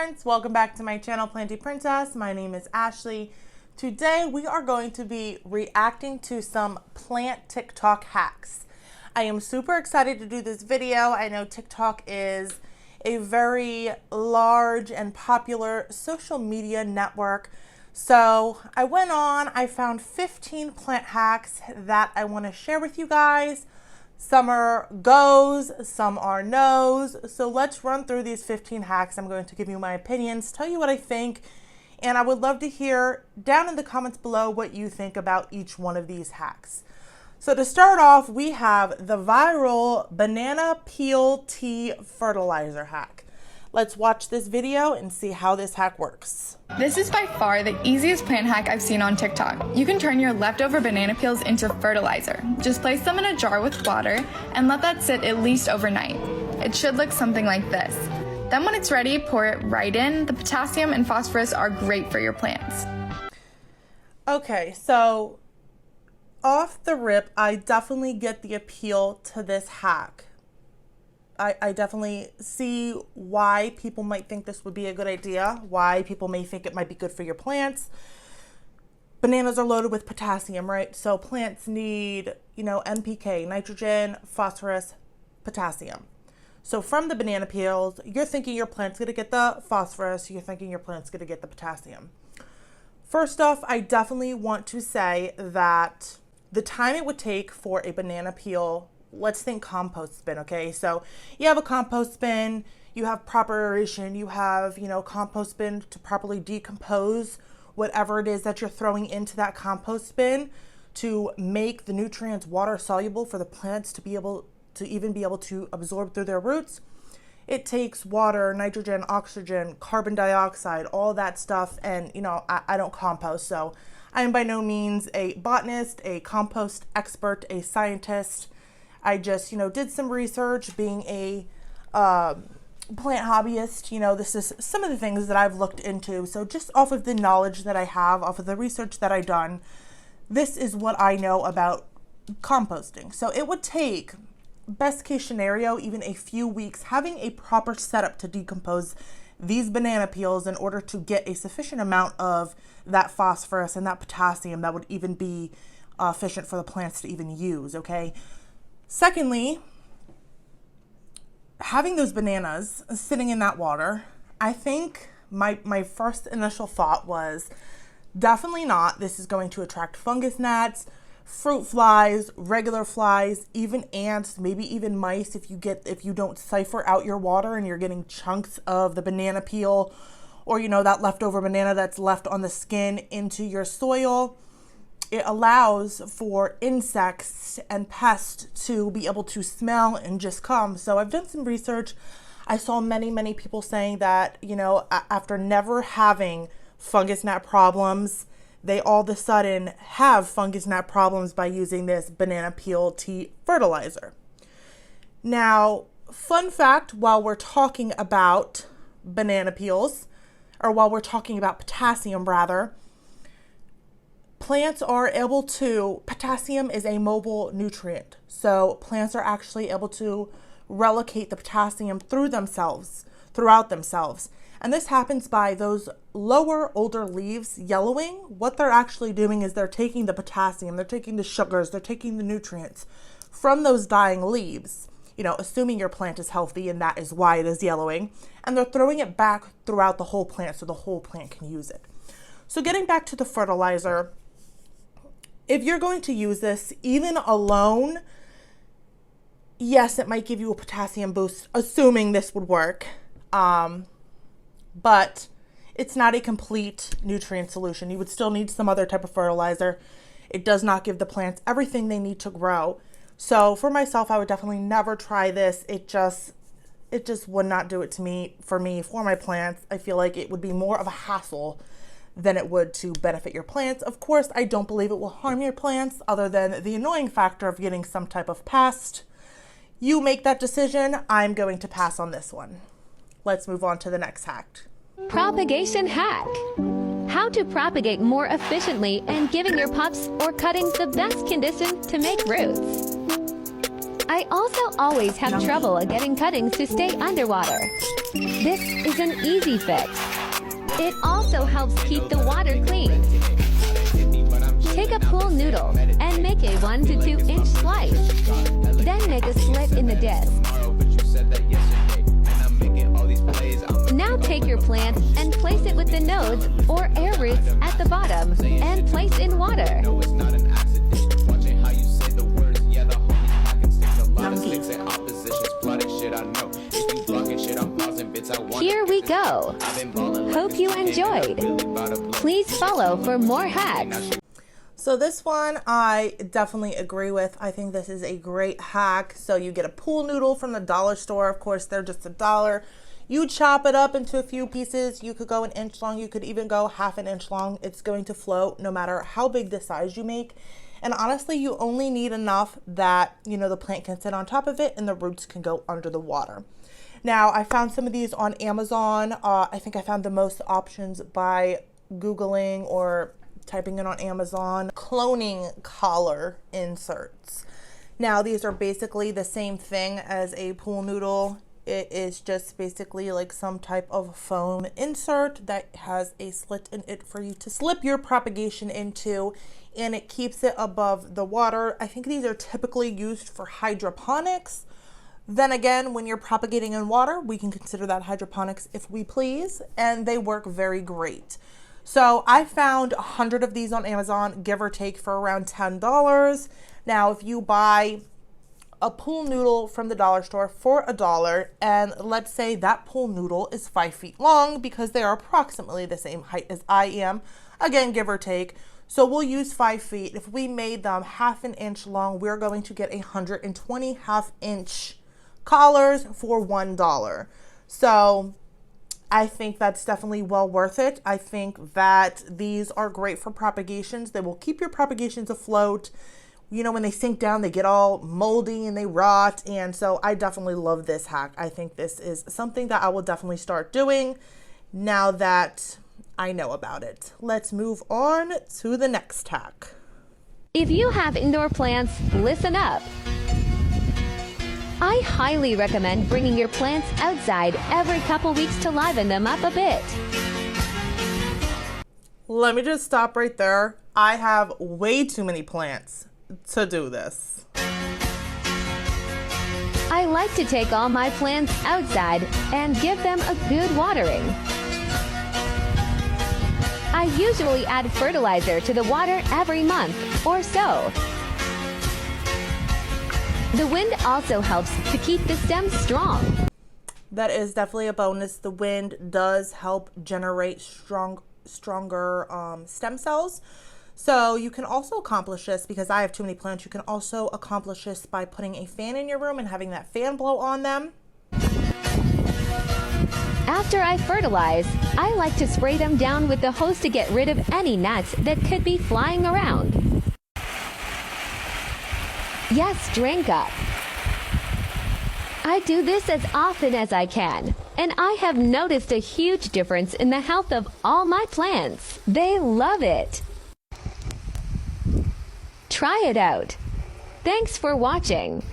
friends, welcome back to my channel Planty Princess. My name is Ashley. Today we are going to be reacting to some plant TikTok hacks. I am super excited to do this video. I know TikTok is a very large and popular social media network. So I went on, I found 15 plant hacks that I want to share with you guys. Some are goes, some are no's. So let's run through these 15 hacks. I'm going to give you my opinions, tell you what I think, and I would love to hear down in the comments below what you think about each one of these hacks. So to start off, we have the viral banana peel tea fertilizer hack. Let's watch this video and see how this hack works. This is by far the easiest plant hack I've seen on TikTok. You can turn your leftover banana peels into fertilizer. Just place them in a jar with water and let that sit at least overnight. It should look something like this. Then when it's ready, pour it right in. The potassium and phosphorus are great for your plants. Okay, so off the rip, I definitely get the appeal to this hack. I definitely see why people might think this would be a good idea, why people may think it might be good for your plants. Bananas are loaded with potassium, right? So plants need, NPK, nitrogen, phosphorus, potassium. So from the banana peels, you're thinking your plant's going to get the phosphorus, you're thinking your plant's going to get the potassium. First off, I definitely want to say that the time it would take for a banana peel, let's think compost bin, okay? So you have a compost bin, you have proper aeration, you have, compost bin to properly decompose whatever it is that you're throwing into that compost bin to make the nutrients water soluble for the plants to be able to absorb through their roots. It takes water, nitrogen, oxygen, carbon dioxide, all that stuff. And, I don't compost, so I am by no means a botanist, a compost expert, a scientist. I just, did some research being a plant hobbyist. This is some of the things that I've looked into. So just off of the knowledge that I have, off of the research that I've done, this is what I know about composting. So it would take, best case scenario, even a few weeks, having a proper setup to decompose these banana peels in order to get a sufficient amount of that phosphorus and that potassium that would even be efficient for the plants to even use, okay? Secondly, having those bananas sitting in that water, I think my first initial thought was definitely not. This is going to attract fungus gnats, fruit flies, regular flies, even ants, maybe even mice if you don't siphon out your water and you're getting chunks of the banana peel or that leftover banana that's left on the skin into your soil. It allows for insects and pests to be able to smell and just come. So I've done some research. I saw many people saying that, after never having fungus gnat problems, they all of a sudden have fungus gnat problems by using this banana peel tea fertilizer. Now, fun fact, while we're talking about banana peels, or while we're talking about potassium rather, plants are able to, potassium is a mobile nutrient. So plants are actually able to relocate the potassium throughout themselves. And this happens by those lower, older leaves yellowing. What they're actually doing is they're taking the potassium, they're taking the sugars, they're taking the nutrients from those dying leaves, assuming your plant is healthy and that is why it is yellowing. And they're throwing it back throughout the whole plant so the whole plant can use it. So getting back to the fertilizer, if you're going to use this, even alone, yes, it might give you a potassium boost, assuming this would work. But it's not a complete nutrient solution. You would still need some other type of fertilizer. It does not give the plants everything they need to grow. So for myself, I would definitely never try this. It just would not do it for my plants. I feel like it would be more of a hassle than it would to benefit your plants. Of course, I don't believe it will harm your plants other than the annoying factor of getting some type of pest. You make that decision. I'm going to pass on this one. Let's move on to the next hack. Propagation hack. How to propagate more efficiently and giving your pups or cuttings the best condition to make roots. I also always have trouble getting cuttings to stay underwater. This is an easy fix. It also helps keep the water clean. Take a pool noodle and make a 1 to 2 inch slice. Then make a slit in the disc. Now take your plant and place it with the nodes or air roots at the bottom and place in water. Here we go. Hope you enjoyed. Please follow for more hacks. So this one I definitely agree with. I think this is a great hack. So you get a pool noodle from the dollar store. Of course, they're just $1. You chop it up into a few pieces. You could go an inch long. You could even go half an inch long. It's going to float no matter how big the size you make. And honestly, you only need enough that, you know, the plant can sit on top of it and the roots can go under the water. Now, I found some of these on Amazon. I think I found the most options by Googling or typing it on Amazon. Cloning collar inserts. Now, these are basically the same thing as a pool noodle. It is just basically like some type of foam insert that has a slit in it for you to slip your propagation into, and it keeps it above the water. I think these are typically used for hydroponics. Then again, when you're propagating in water, we can consider that hydroponics if we please, and they work very great. So I found 100 of these on Amazon, give or take, for around $10. Now, if you buy a pool noodle from the dollar store for $1, and let's say that pool noodle is 5 feet long because they are approximately the same height as I am, again, give or take. So we'll use 5 feet. If we made them half an inch long, we're going to get 120 half-inch collars for $1. So I think that's definitely well worth it. I think that these are great for propagations. They will keep your propagations afloat. You know, when they sink down, they get all moldy and they rot. And so I definitely love this hack. I think this is something that I will definitely start doing now that I know about it. Let's move on to the next hack. If you have indoor plants, listen up. I highly recommend bringing your plants outside every couple weeks to liven them up a bit. Let me just stop right there. I have way too many plants to do this. I like to take all my plants outside and give them a good watering. I usually add fertilizer to the water every month or so. The wind also helps to keep the stems strong. That is definitely a bonus. The wind does help generate stronger stem cells. So you can also accomplish this, because I have too many plants, you can also accomplish this by putting a fan in your room and having that fan blow on them. After I fertilize, I like to spray them down with the hose to get rid of any gnats that could be flying around. Yes, drink up. I do this as often as I can, and I have noticed a huge difference in the health of all my plants. They love it. Try it out. Thanks for watching.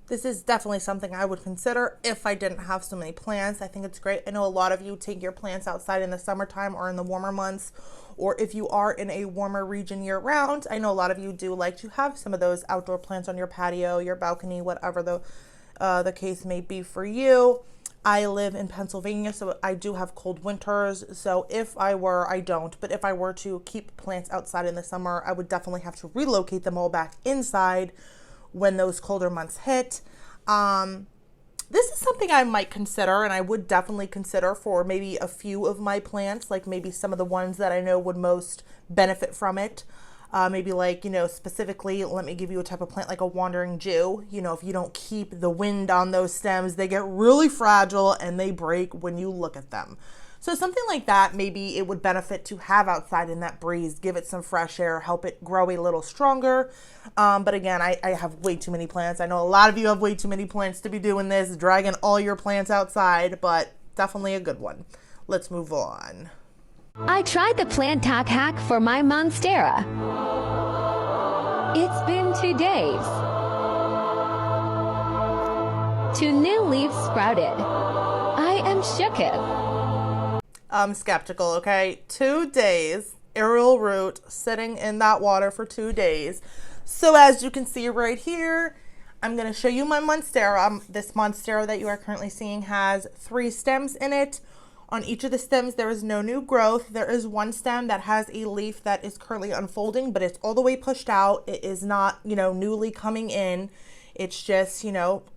This is definitely something I would consider if I didn't have so many plants. I think it's great. I know a lot of you take your plants outside in the summertime or in the warmer months, or if you are in a warmer region year round. I know a lot of you do like to have some of those outdoor plants on your patio, your balcony, whatever the case may be for you. I live in Pennsylvania, so I do have cold winters. So if I were, I don't, but if I were to keep plants outside in the summer, I would definitely have to relocate them all back inside when those colder months hit. This is something I might consider, and I would definitely consider for maybe a few of my plants, like maybe some of the ones that I know would most benefit from it. Maybe like, you know, specifically, let me give you a type of plant like a wandering Jew. You know, if you don't keep the wind on those stems, they get really fragile and they break when you look at them. So something like that, maybe it would benefit to have outside in that breeze, give it some fresh air, help it grow a little stronger. But again, I have way too many plants. I know a lot of you have way too many plants to be doing this, dragging all your plants outside, but definitely a good one. Let's move on. I tried the Plant Talk hack for my Monstera. It's been 2 days. 2 new leaves sprouted. I am shooketh. I'm skeptical, okay? 2 days, aerial root sitting in that water for 2 days. So as you can see right here, I'm going to show you my Monstera. This Monstera that you are currently seeing has 3 stems in it. On each of the stems, there is no new growth. There is one stem that has a leaf that is currently unfolding, but it's all the way pushed out. It is not, newly coming in. It's just,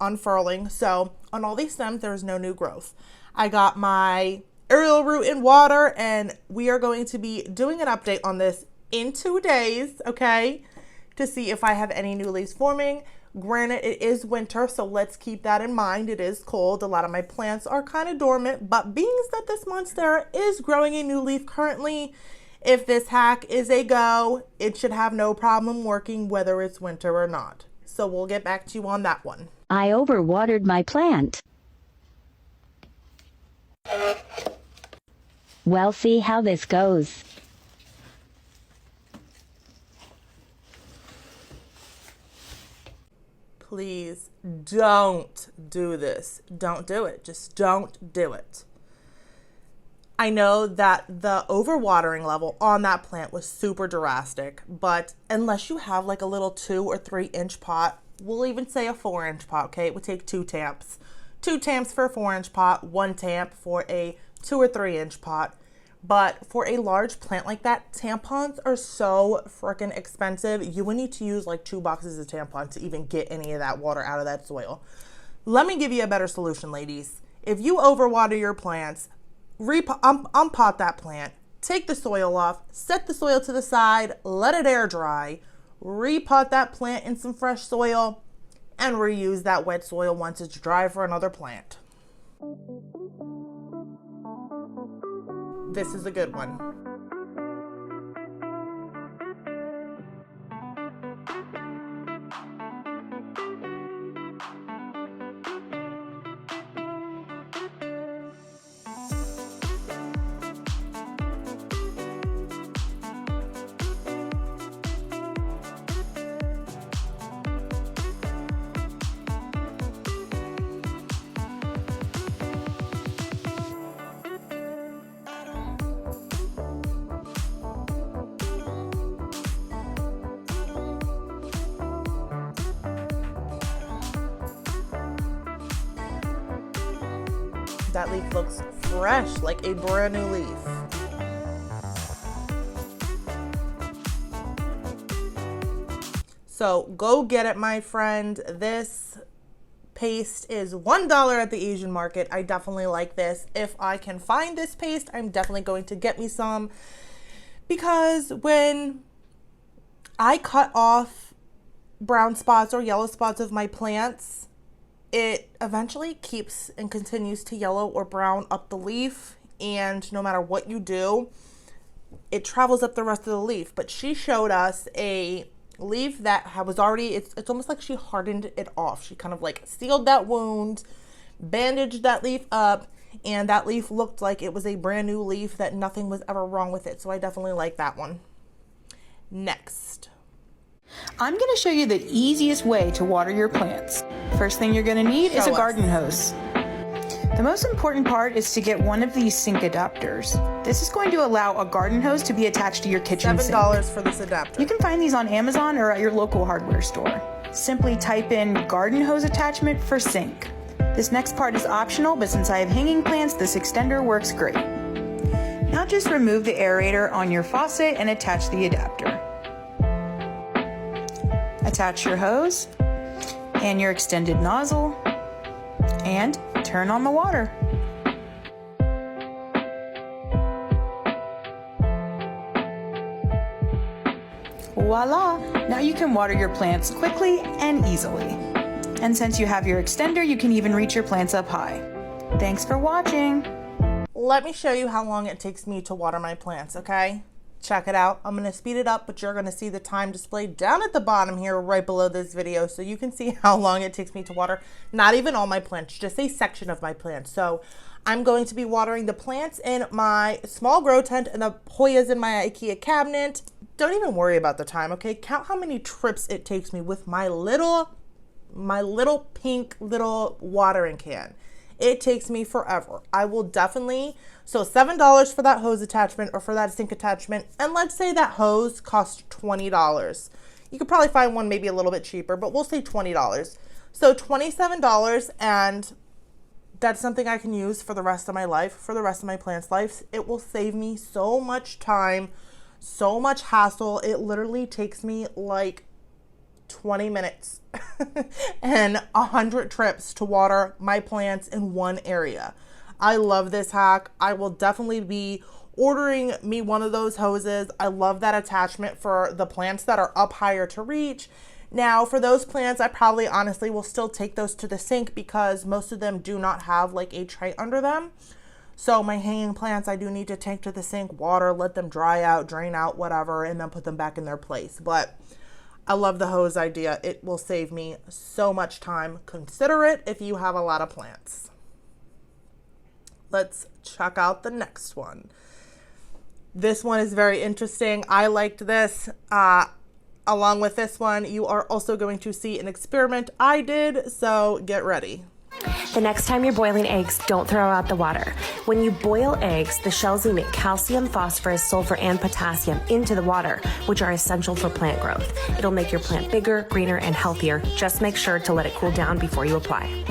unfurling. So on all these stems, there is no new growth. I got my aerial root in water, and we are going to be doing an update on this in 2 days, okay, to see if I have any new leaves forming. Granted, it is winter, so let's keep that in mind. It is cold. A lot of my plants are kind of dormant, but being that this Monstera is growing a new leaf currently, if this hack is a go, it should have no problem working whether it's winter or not. So we'll get back to you on that one. I overwatered my plant. Well, see how this goes. Please don't do this. Don't do it. Just don't do it. I know that the overwatering level on that plant was super drastic, but unless you have like a little 2 or 3 inch pot, we'll even say a 4-inch pot, okay? It would take 2 tamps. 2 tamps for a 4-inch pot, 1 tamp for a 2 or 3 inch pot. But for a large plant like that, tampons are so freaking expensive. You would need to use like 2 boxes of tampons to even get any of that water out of that soil. Let me give you a better solution, ladies. If you overwater your plants, unpot that plant, take the soil off, set the soil to the side, let it air dry, repot that plant in some fresh soil, and reuse that wet soil once it's dry for another plant. This is a good one. That leaf looks fresh, like a brand new leaf. So go get it, my friend. This paste is $1 at the Asian market. I definitely like this. If I can find this paste, I'm definitely going to get me some, because when I cut off brown spots or yellow spots of my plants, it eventually keeps and continues to yellow or brown up the leaf, and no matter what you do, it travels up the rest of the leaf. But she showed us a leaf that was already, it's almost like she hardened it off. She kind of like sealed that wound, bandaged that leaf up, and that leaf looked like it was a brand new leaf, that nothing was ever wrong with it. So I definitely like that one. Next, I'm going to show you the easiest way to water your plants. First thing you're going to need is a garden hose. The most important part is to get one of these sink adapters. This is going to allow a garden hose to be attached to your kitchen sink. $7 for this adapter. You can find these on Amazon or at your local hardware store. Simply type in garden hose attachment for sink. This next part is optional, but since I have hanging plants, this extender works great. Now just remove the aerator on your faucet and attach the adapter. Attach your hose and your extended nozzle and turn on the water. Voila! Now you can water your plants quickly and easily. And since you have your extender, you can even reach your plants up high. Thanks for watching. Let me show you how long it takes me to water my plants, okay? Check it out. I'm going to speed it up, but you're going to see the time displayed down at the bottom here right below this video, so you can see how long it takes me to water. Not even all my plants, just a section of my plants. So I'm going to be watering the plants in my small grow tent and the Hoyas in my IKEA cabinet. Don't even worry about the time, okay? Count how many trips it takes me with my little my little pink little watering can. It takes me forever. I will definitely, so $7 for that hose attachment or for that sink attachment. And let's say that hose costs $20. You could probably find one maybe a little bit cheaper, but we'll say $20. So $27, and that's something I can use for the rest of my life, for the rest of my plant's life. It will save me so much time, so much hassle. It literally takes me like 20 minutes and 100 trips to water my plants in one area. I love this hack. I will definitely be ordering me one of those hoses. I love that attachment for the plants that are up higher to reach. Now for those plants, I probably honestly will still take those to the sink because most of them do not have like a tray under them. So my hanging plants, I do need to take to the sink, water, let them dry out, drain out, whatever, and then put them back in their place. But I love the hose idea. It will save me so much time. Consider it if you have a lot of plants. Let's check out the next one. This one is very interesting. I liked this. Along with this one, you are also going to see an experiment I did, so get ready. The next time you're boiling eggs, don't throw out the water. When you boil eggs, the shells emit calcium, phosphorus, sulfur, and potassium into the water, which are essential for plant growth. It'll make your plant bigger, greener, and healthier. Just make sure to let it cool down before you apply.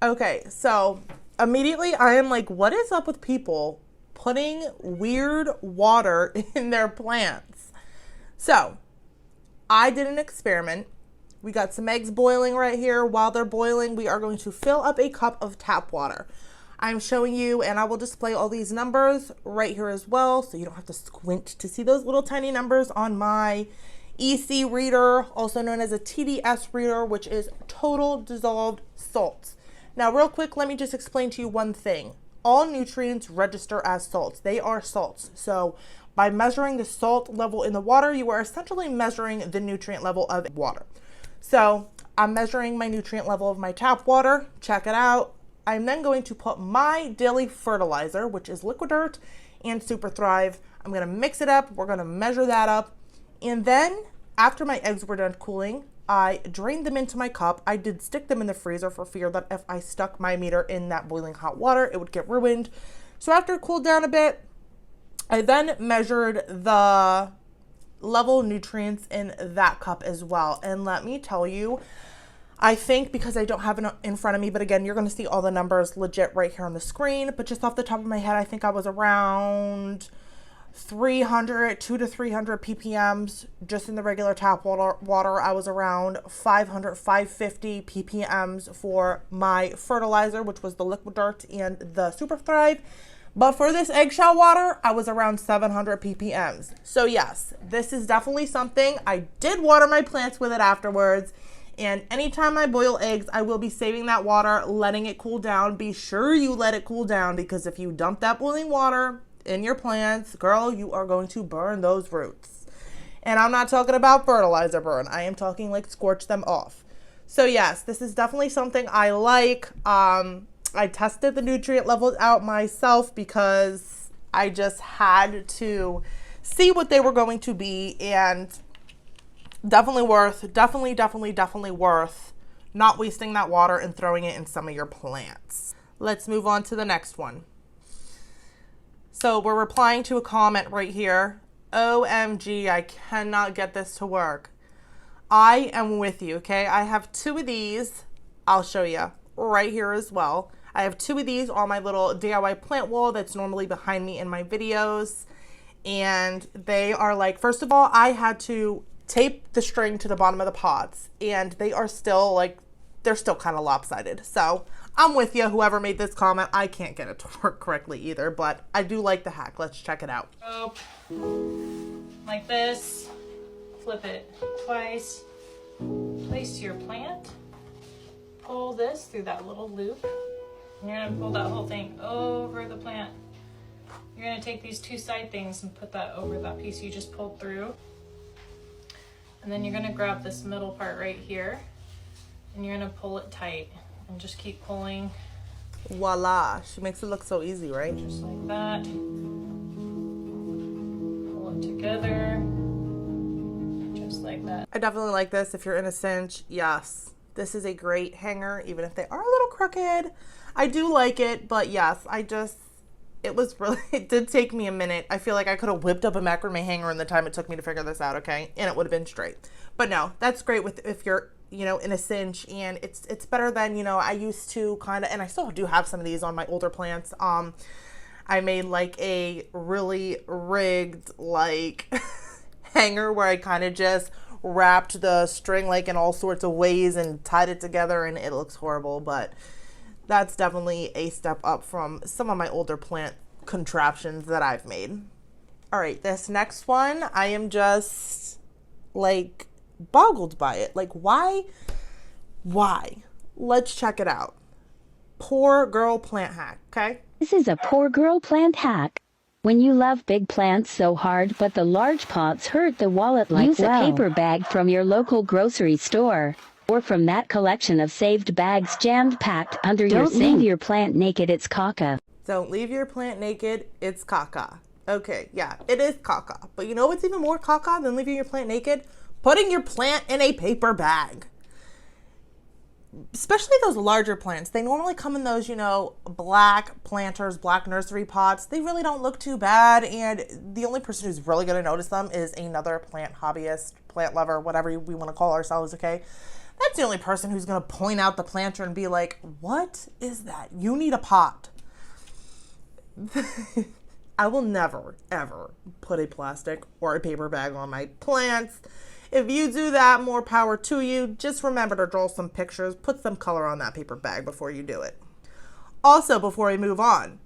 Okay, so immediately I am like, what is up with people putting weird water in their plants? So I did an experiment. We got some eggs boiling right here. While they're boiling, we are going to fill up a cup of tap water. I'm showing you, and I will display all these numbers right here as well, so you don't have to squint to see those little tiny numbers on my EC reader, also known as a TDS reader, which is total dissolved salts. Now, real quick, let me just explain to you one thing. All nutrients register as salts. They are salts. So by measuring the salt level in the water, you are essentially measuring the nutrient level of water. So I'm measuring my nutrient level of my tap water. Check it out. I'm then going to put my daily fertilizer, which is Liquid Dirt and Super Thrive. I'm going to mix it up. We're going to measure that up. And then after my eggs were done cooling, I drained them into my cup. I did stick them in the freezer for fear that if I stuck my meter in that boiling hot water, it would get ruined. So after it cooled down a bit, I then measured the level nutrients in that cup as well. And let me tell you, I think, because I don't have it in front of me, but again, you're going to see all the numbers legit right here on the screen. But just off the top of my head, I think I was around 200 to 300 ppms just in the regular tap water. I was around 550 ppms for my fertilizer, which was the Liquid Dirt and the Super Thrive. But for this eggshell water, I was around 700 ppms. So yes, this is definitely something. I did water my plants with it afterwards. And anytime I boil eggs, I will be saving that water, letting it cool down. Be sure you let it cool down, because if you dump that boiling water in your plants, girl, you are going to burn those roots. And I'm not talking about fertilizer burn. I am talking like scorch them off. So yes, this is definitely something I like. I tested the nutrient levels out myself because I just had to see what they were going to be, and definitely worth not wasting that water and throwing it in some of your plants. Let's move on to the next one. So we're replying to a comment right here. OMG, I cannot get this to work. I am with you, okay? I have two of these. I'll show you right here as well. I have two of these on my little DIY plant wall that's normally behind me in my videos. And they are like, first of all, I had to tape the string to the bottom of the pots, and they are still like, they're still kind of lopsided. So I'm with you, whoever made this comment. I can't get it to work correctly either, but I do like the hack. Let's check it out. Rope, like this, flip it twice, place your plant, pull this through that little loop, and you're gonna pull that whole thing over the plant. You're gonna take these two side things and put that over that piece you just pulled through. And then you're gonna grab this middle part right here, and you're gonna pull it tight and just keep pulling. Voila, she makes it look so easy, right? Just like that. Pull it together, just like that. I definitely like this. If you're in a cinch, yes, This is a great hanger, even if they are a little crooked. I do like it, but yes, it was really, it did take me a minute. I feel like I could have whipped up a macrame hanger in the time it took me to figure this out, okay? And it would have been straight. But no, that's great if you're, you know, in a cinch, and it's better than, you know, I used to kind of, and I still do have some of these on my older plants. I made like a really rigged like hanger where I kind of just wrapped the string like in all sorts of ways and tied it together, and it looks horrible, but that's definitely a step up from some of my older plant contraptions that I've made. All right, this next one, I am just like boggled by it. Like, why? Let's check it out. Poor girl plant hack, okay? This is a poor girl plant hack. When you love big plants so hard but the large pots hurt the wallet like use a paper bag from your local grocery store, or from that collection of saved bags jammed packed under your sink. Don't leave your plant naked, it's caca. Don't leave your plant naked, it's caca. Okay, yeah, it is caca. But you know what's even more caca than leaving your plant naked? Putting your plant in a paper bag. Especially those larger plants. They normally come in those, you know, black planters, black nursery pots. They really don't look too bad, and the only person who's really going to notice them is another plant hobbyist, plant lover, whatever we want to call ourselves, okay? That's the only person who's going to point out the planter and be like, what is that? You need a pot. I will never, ever put a plastic or a paper bag on my plants. If you do that, more power to you. Just remember to draw some pictures, put some color on that paper bag before you do it. Also, before I move on,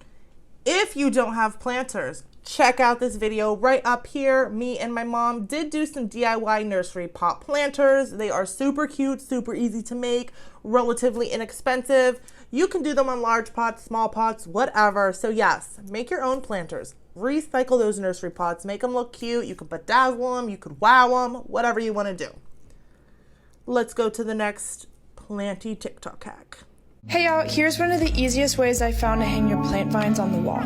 if you don't have planters, check out this video right up here. Me and my mom did do some DIY nursery pot planters. They are super cute, super easy to make, relatively inexpensive. You can do them on large pots, small pots, whatever. So yes, make your own planters. Recycle those nursery pots, make them look cute. You can bedazzle them, you could wow them, whatever you want to do. Let's go to the next Planty TIK TOK hack. Hey y'all, here's one of the easiest ways I found to hang your plant vines on the wall.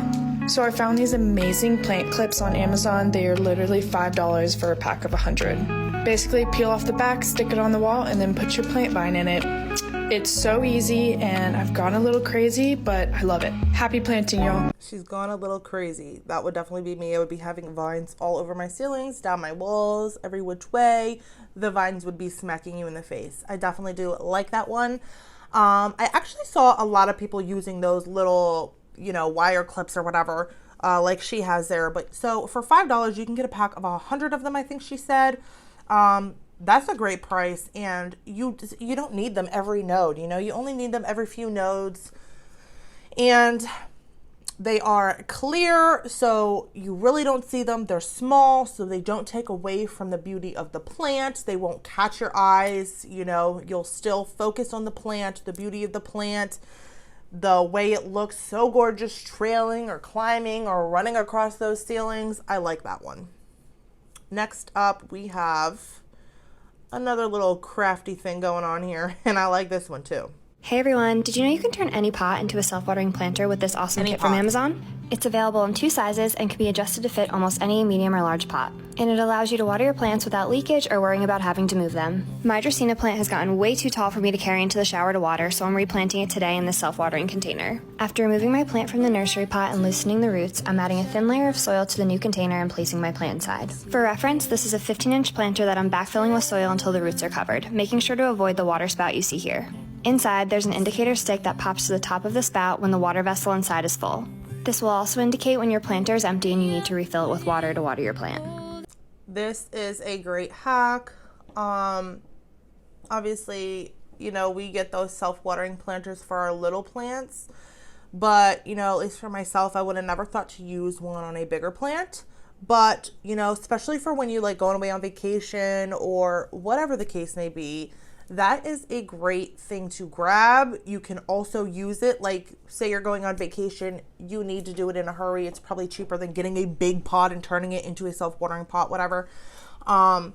So I found these amazing plant clips on Amazon. They are literally $5 for a pack of 100. Basically peel off the back, stick it on the wall, and then put your plant vine in it. It's so easy, and I've gone a little crazy, but I love it. Happy planting, y'all. She's gone a little crazy. That would definitely be me. I would be having vines all over my ceilings, down my walls, every which way. The vines would be smacking you in the face. I definitely do like that one. I actually saw a lot of people using those little, you know, wire clips or whatever, like she has there. But so for $5, you can get a pack of 100 of them, I think she said. That's a great price, and you don't need them every node, you know, you only need them every few nodes, and they are clear, so you really don't see them. They're small, so they don't take away from the beauty of the plant. They won't catch your eyes, you know, you'll still focus on the plant, the beauty of the plant, the way it looks so gorgeous trailing or climbing or running across those ceilings. I like that one. Next up, we have another little crafty thing going on here, and I like this one too. Hey everyone, did you know you can turn any pot into a self-watering planter with this awesome kit from Amazon? It's available in 2 sizes and can be adjusted to fit almost any medium or large pot. And it allows you to water your plants without leakage or worrying about having to move them. My Dracaena plant has gotten way too tall for me to carry into the shower to water, so I'm replanting it today in this self-watering container. After removing my plant from the nursery pot and loosening the roots, I'm adding a thin layer of soil to the new container and placing my plant inside. For reference, this is a 15-inch planter that I'm backfilling with soil until the roots are covered, making sure to avoid the water spout you see here. Inside, there's an indicator stick that pops to the top of the spout when the water vessel inside is full. This will also indicate when your planter is empty and you need to refill it with water to water your plant. This is a great hack. Obviously, you know, we get those self-watering planters for our little plants, but, you know, at least for myself, I would have never thought to use one on a bigger plant. But, you know, especially for when you like going away on vacation or whatever the case may be, that is a great thing to grab. You can also use it, like, say you're going on vacation, you need to do it in a hurry. It's probably cheaper than getting a big pot and turning it into a self-watering pot, whatever. And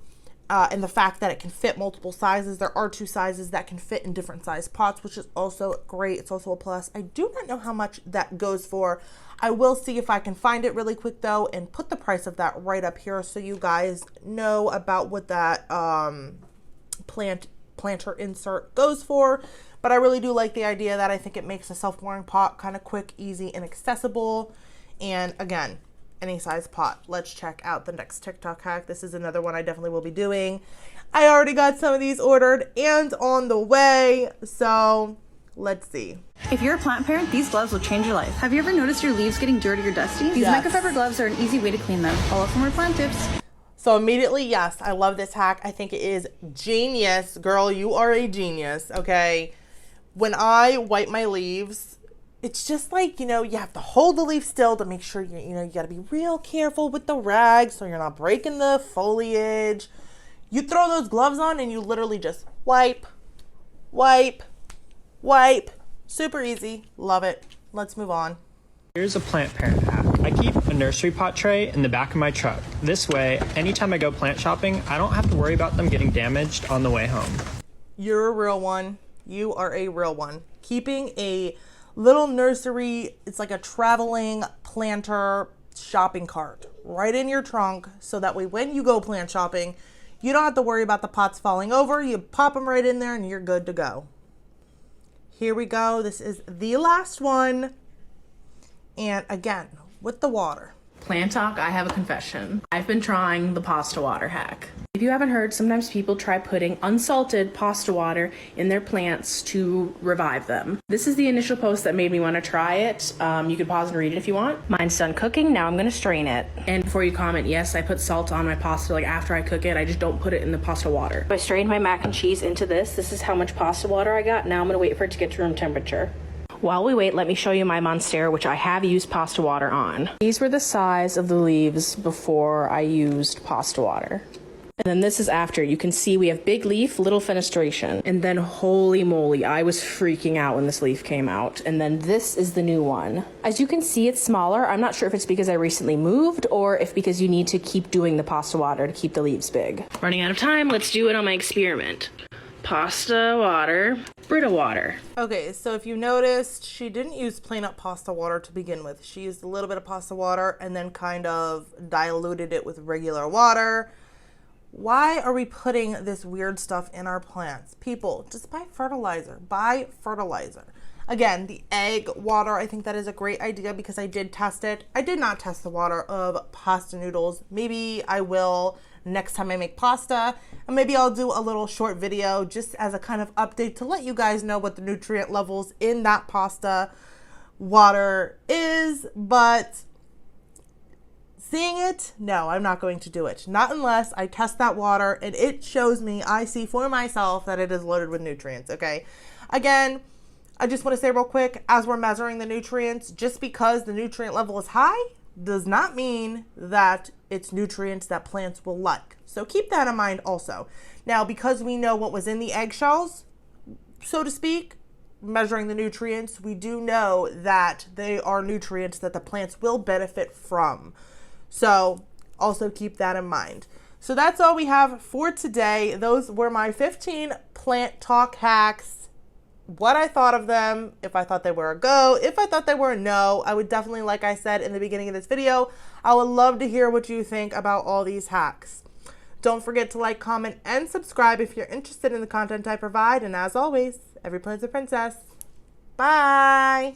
the fact that it can fit multiple sizes. There are 2 sizes that can fit in different size pots, which is also great. It's also a plus. I do not know how much that goes for. I will see if I can find it really quick, though, and put the price of that right up here so you guys know about what that plant planter insert goes for, but I really do like the idea that I think it makes a self-watering pot kind of quick, easy, and accessible. And again, any size pot. Let's check out the next TikTok hack. This is another one I definitely will be doing. I already got some of these ordered and on the way, so let's see. If you're a plant parent, these gloves will change your life. Have you ever noticed your leaves getting dirty or dusty? These microfiber gloves are an easy way to clean them. All of them are plant tips. So immediately, yes, I love this hack. I think it is genius. Girl, you are a genius, okay? When I wipe my leaves, it's just like, you have to hold the leaf still to make sure, you got to be real careful with the rag so you're not breaking the foliage. You throw those gloves on and you literally just wipe, wipe, wipe. Super easy. Love it. Let's move on. Here's a plant parent hack. I keep a nursery pot tray in the back of my truck. This way, anytime I go plant shopping, I don't have to worry about them getting damaged on the way home. You're a real one. You are a real one. Keeping a little nursery, it's like a traveling planter shopping cart right in your trunk, so that way when you go plant shopping, you don't have to worry about the pots falling over. You pop them right in there and you're good to go. Here we go. This is the last one. And again, with the water. Plant Talk, I have a confession. I've been trying the pasta water hack. If you haven't heard, sometimes people try putting unsalted pasta water in their plants to revive them. This is the initial post that made me want to try it. You can pause and read it if you want. Mine's done cooking, now I'm going to strain it. And before you comment, yes, I put salt on my pasta like after I cook it. I just don't put it in the pasta water. I strained my mac and cheese into this. This is how much pasta water I got. Now I'm going to wait for it to get to room temperature. While we wait, let me show you my Monstera, which I have used pasta water on. These were the size of the leaves before I used pasta water. And then this is after. You can see we have big leaf, little fenestration. And then holy moly, I was freaking out when this leaf came out. And then this is the new one. As you can see, it's smaller. I'm not sure if it's because I recently moved or if because you need to keep doing the pasta water to keep the leaves big. Running out of time, let's do it on my experiment. Pasta water, Brita water. Okay, so if you noticed, she didn't use plain up pasta water to begin with. She used a little bit of pasta water and then kind of diluted it with regular water. Why are we putting this weird stuff in our plants? People, just buy fertilizer. Buy fertilizer. Again, the egg water, I think that is a great idea because I did test it. I did not test the water of pasta noodles. Maybe I will next time I make pasta, and maybe I'll do a little short video just as a kind of update to let you guys know what the nutrient levels in that pasta water is. But seeing it, no, I'm not going to do it. Not unless I test that water and it shows me, I see for myself that it is loaded with nutrients, okay? Again, I just want to say real quick, as we're measuring the nutrients, just because the nutrient level is high does not mean that it's nutrients that plants will like. So keep that in mind also. Now, because we know what was in the eggshells, so to speak, measuring the nutrients, we do know that they are nutrients that the plants will benefit from. So also keep that in mind. So that's all we have for today. Those were my 15 plant talk hacks. What I thought of them, if I thought they were a go, if I thought they were a no. I would definitely, like I said in the beginning of this video, I would love to hear what you think about all these hacks. Don't forget to like, comment, and subscribe if you're interested in the content I provide. And as always, every plant's a princess. Bye!